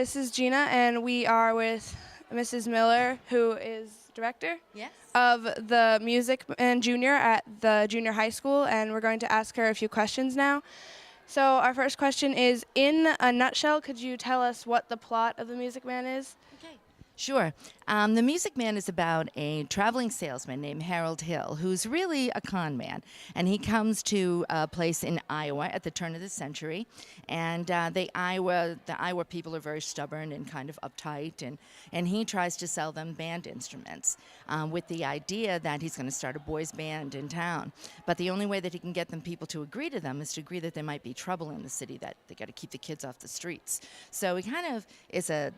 this is Gina, and we are with Mrs. Miller, who is director Yes. of the Music Man Junior at the junior high school, and we're going to ask her a few questions now. So our first question is, in a nutshell, could you tell us what the plot of the Music Man is? Okay. Sure. The Music Man is about a traveling salesman named Harold Hill, who's really a con man. And he comes to a place in Iowa at the turn of the century. And the Iowa people are very stubborn and kind of uptight. And he tries to sell them band instruments with the idea that he's going to start a boys' band in town. But the only way that he can get them people to agree to them is to agree that there might be trouble in the city, that they got to keep the kids off the streets. So he kind of is a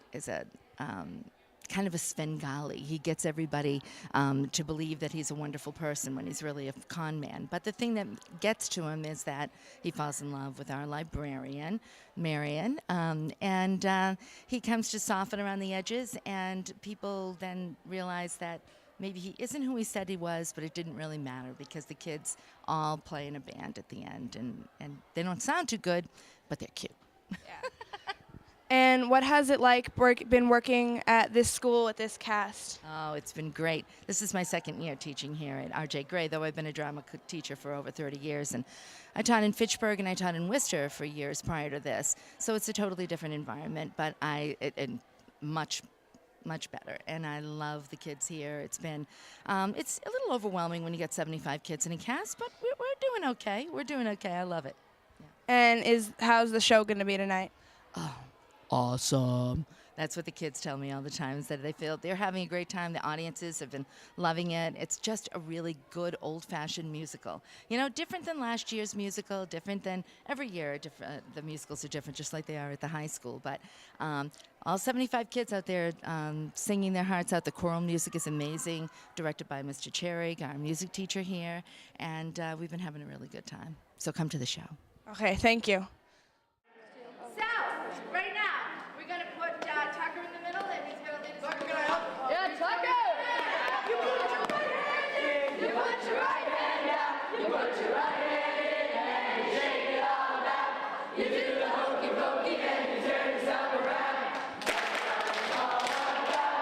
kind of a Svengali. He gets everybody to believe that he's a wonderful person when he's really a con man. But the thing that gets to him is that he falls in love with our librarian, Marion, and he comes to soften around the edges, and people then realize that maybe he isn't who he said he was, but it didn't really matter because the kids all play in a band at the end, and they don't sound too good, but they're cute. Yeah. And what has it been working at this school with this cast? Oh, it's been great. This is my second year teaching here at R.J. Gray, though I've been a drama teacher for over 30 years. And I taught in Fitchburg and I taught in Worcester for years prior to this. So it's a totally different environment, but much better. And I love the kids here. It's been, it's a little overwhelming when you get 75 kids in a cast, but we're doing okay. We're doing okay. I love it. Yeah. And how's the show going to be tonight? Oh, awesome. That's what the kids tell me all the time, is that they feel they're having a great time. The audiences have been loving it. It's just a really good old-fashioned musical. You know, different than last year's musical, different than every year. The musicals are different, just like they are at the high school. But all 75 kids out there singing their hearts out. The choral music is amazing, directed by Mr. Cherrig, our music teacher here. And we've been having a really good time. So come to the show. Okay, thank you. So, right now, we're going to put Tucker in the middle, and he's going to lead us. Tucker, can I help? Yeah, Tucker! You put your right hand in, you put your right hand down, you put your right hand in, and you shake it all about. You do the hokey pokey, and you turn yourself around. All about.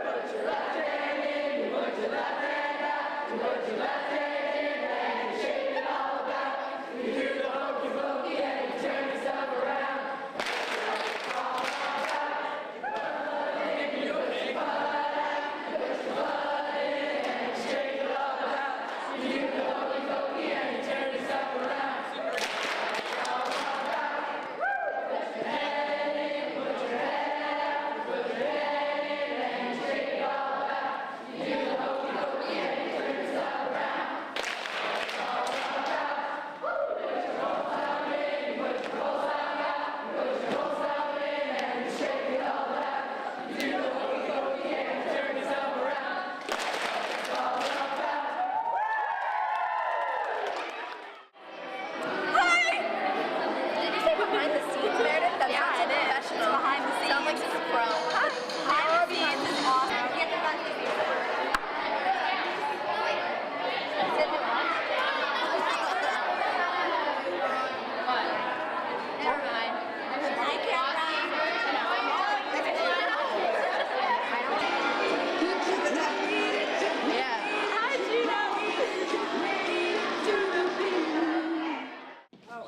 Put your left hand in, you put your left hand out, you put your left hand in, and you shake it all about. You do the hokey pokey, and you turn yourself around.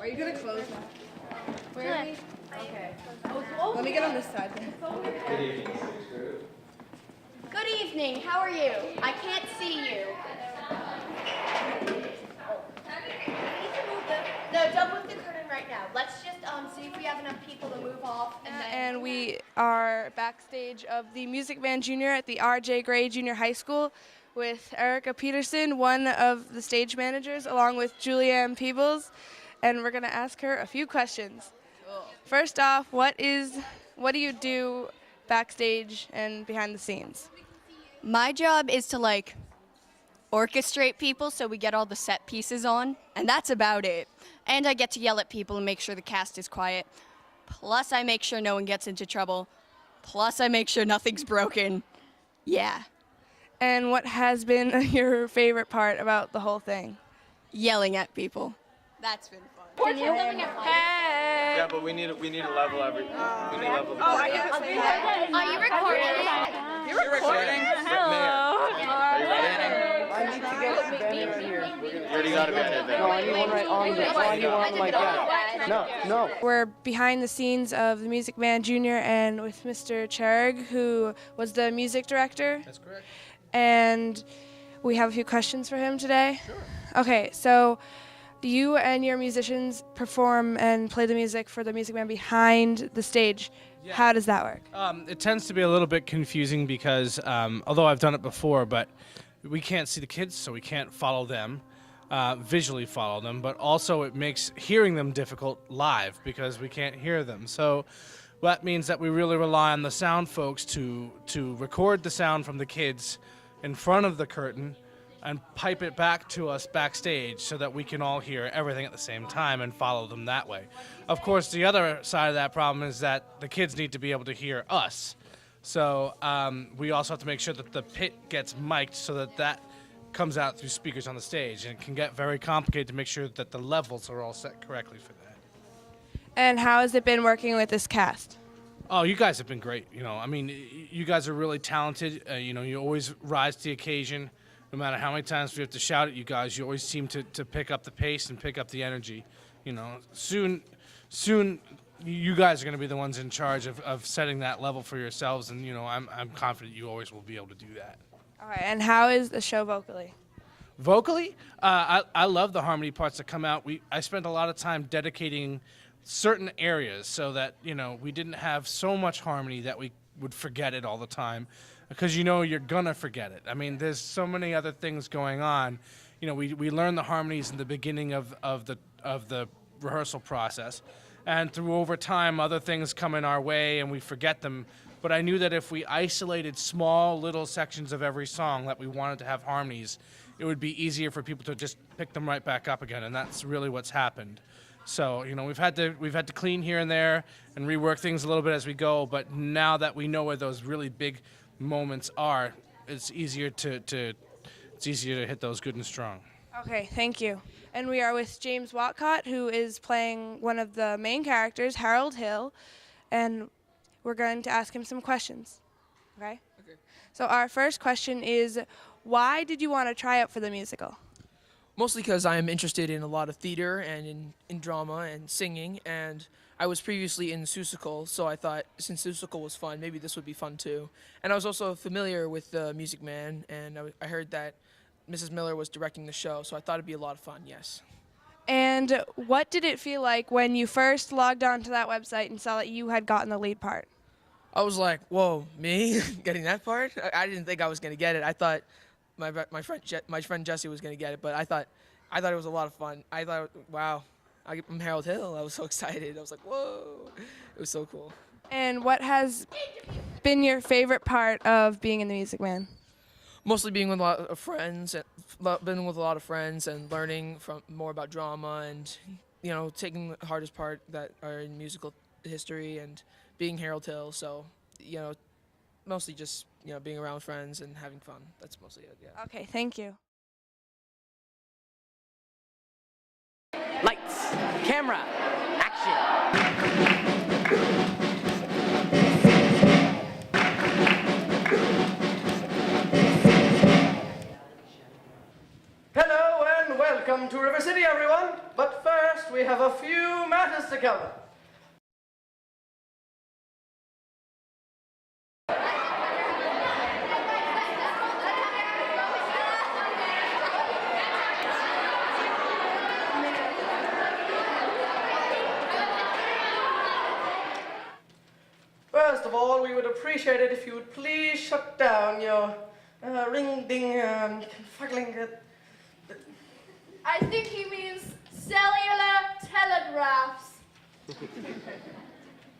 Are you going to close now? Where are we? Okay. Let me get on this side then. Good evening. How are you? I can't see you. No, don't move the curtain right now. Let's just see if we have enough people to move off. And we are backstage of the Music Man Junior at the R.J. Gray Junior High School with Erica Peterson, one of the stage managers, along with Julianne Peebles. And we're going to ask her a few questions. Cool. First off, what do you do backstage and behind the scenes? My job is to orchestrate people so we get all the set pieces on, and that's about it. And I get to yell at people and make sure the cast is quiet. Plus I make sure no one gets into trouble. Plus I make sure nothing's broken. Yeah. And what has been your favorite part about the whole thing? Yelling at people. That's been fun. Hey! today? Yeah, but we need to level every. We need to level. Are you recording it? You're recording? Hello. Are you ready? I need to get a banner right here. You already got a banner there. No, I need one right on the. I need one like that. No. We're behind the scenes of the Music Man Junior and with Mr. Cherg, who was the music director. That's correct. And we have a few questions for him today. Sure. Okay, so you and your musicians perform and play the music for the Music Man behind the stage. Yeah. How does that work? It tends to be a little bit confusing because although I've done it before, but we can't see the kids, so we can't follow them, visually follow them, but also it makes hearing them difficult live because we can't hear them. So that means that we really rely on the sound folks to record the sound from the kids in front of the curtain and pipe it back to us backstage so that we can all hear everything at the same time and follow them that way. Of course, the other side of that problem is that the kids need to be able to hear us. So we also have to make sure that the pit gets mic'd so that that comes out through speakers on the stage. And it can get very complicated to make sure that the levels are all set correctly for that. And how has it been working with this cast? Oh, you guys have been great. I mean, you guys are really talented. You always rise to the occasion. No matter how many times we have to shout at you guys, you always seem to pick up the pace and pick up the energy. Soon, you guys are going to be the ones in charge of setting that level for yourselves, and I'm confident you always will be able to do that. All right, and how is the show vocally? Vocally, I love the harmony parts that come out. I spent a lot of time dedicating certain areas so that we didn't have so much harmony that we would forget it all the time, because you're gonna forget it. I mean, there's so many other things going on. We learn the harmonies in the beginning of the rehearsal process, and through over time other things come in our way and we forget them. But I knew that if we isolated small little sections of every song that we wanted to have harmonies, it would be easier for people to just pick them right back up again, and that's really what's happened. So we've had to clean here and there and rework things a little bit as we go, but now that we know where those really big moments are, it's easier to hit those good and strong. Okay, thank you. And we are with James Watcott, who is playing one of the main characters, Harold Hill, and we're going to ask him some questions. Okay? Okay. So our first question is, why did you want to try out for the musical? Mostly because I am interested in a lot of theater and in drama and singing, and I was previously in Seussical, so I thought since Seussical was fun, maybe this would be fun too. And I was also familiar with the Music Man, and I heard that Mrs. Miller was directing the show, so I thought it'd be a lot of fun, yes. And what did it feel like when you first logged onto that website and saw that you had gotten the lead part? I was like, whoa, me getting that part? I didn't think I was going to get it. I thought my friend Jesse was going to get it, but I thought it was a lot of fun. I thought, wow, I'm Harold Hill. I was so excited. I was like, whoa. It was so cool. And what has been your favorite part of being in the Music Man? Mostly being with a lot of friends, and learning more about drama, and taking the hardest part that are in musical history and being Harold Hill. So mostly just being around friends and having fun. That's mostly it. Yeah. Okay, thank you. Lights, camera, action. Hello and welcome to River City, everyone. But first, we have a few matters to cover. First of all, we would appreciate it if you would please shut down your ring-ding fuggling. I think he means cellular telegraphs.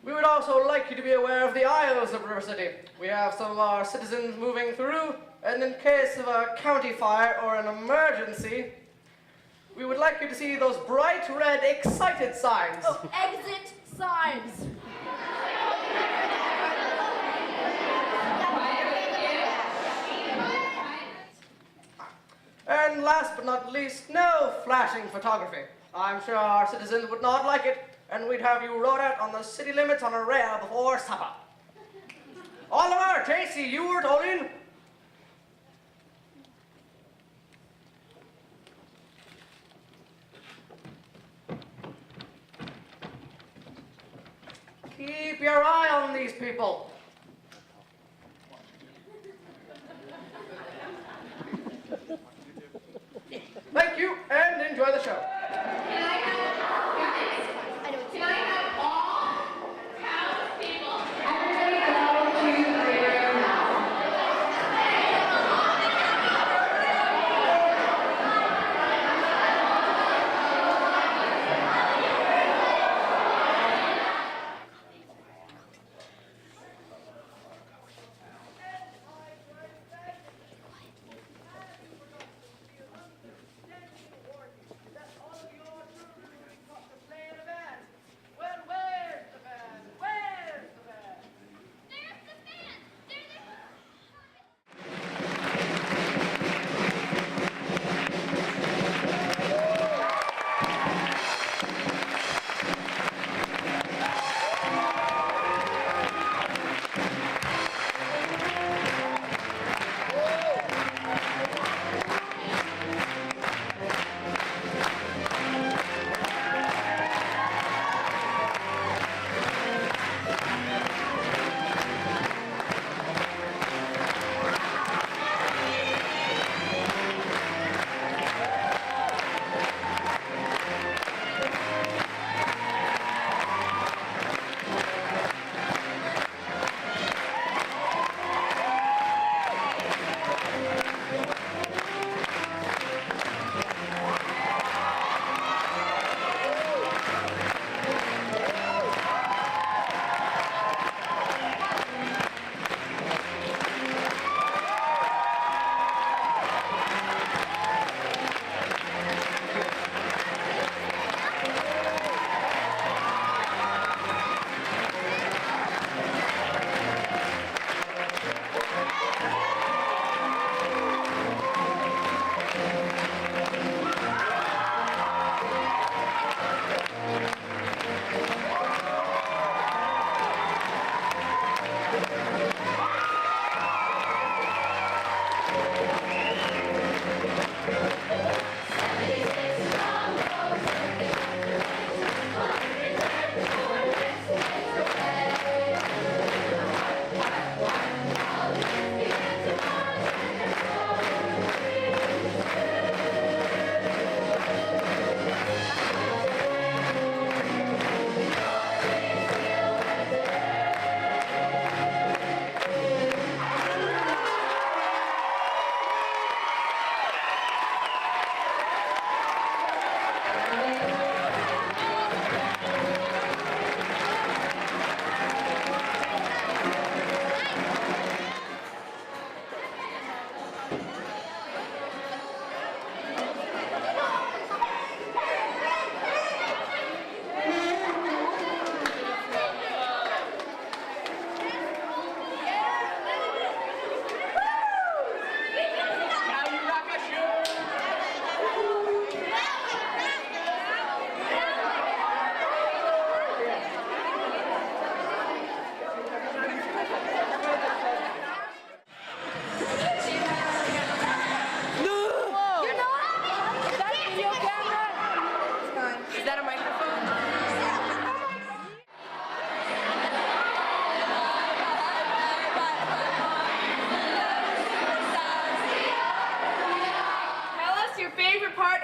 We would also like you to be aware of the aisles of River City. We have some of our citizens moving through, and in case of a county fire or an emergency, we would like you to see those bright red excited signs. Oh, exit signs. And last but not least, no flashing photography. I'm sure our citizens would not like it, and we'd have you rode out on the city limits on a rail before supper. Oliver, Tracy, you were told in. Keep your eye on these people. Thank you, and enjoy the show.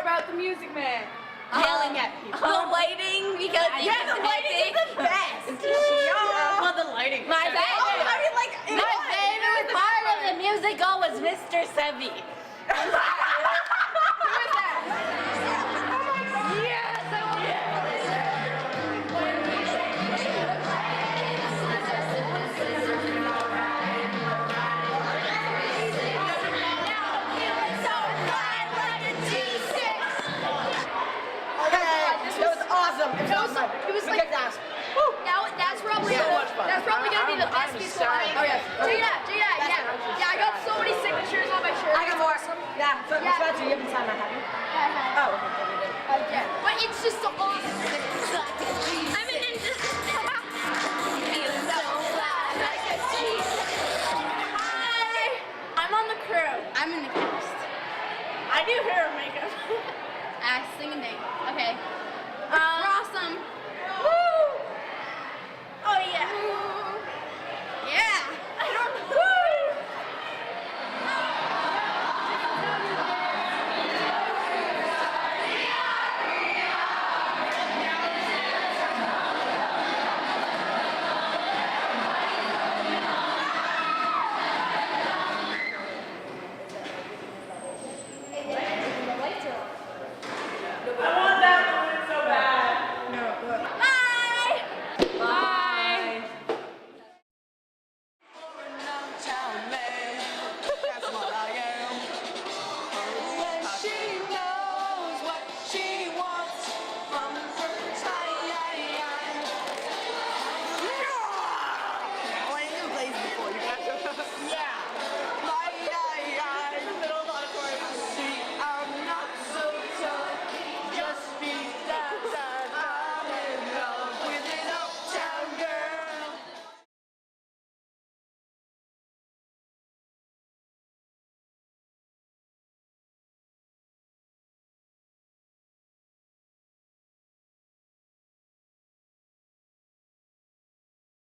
about the Music Man? Yelling at people. The lighting, because the lighting is the best. Well, the lighting. My favorite. I mean, like, My favorite part of the musical was Mr. Sebi. Who is that? Yes, I love It was like that. That's probably gonna be the best piece of lighting. Oh yeah. Yeah. I got so many signatures on my shirt. I got more. Yeah, but you haven't signed that, have you? I have. Oh, okay. But it's just so awesome. I'm in the cast. I do hair and makeup. Act, sing, and dance. Okay. We're awesome.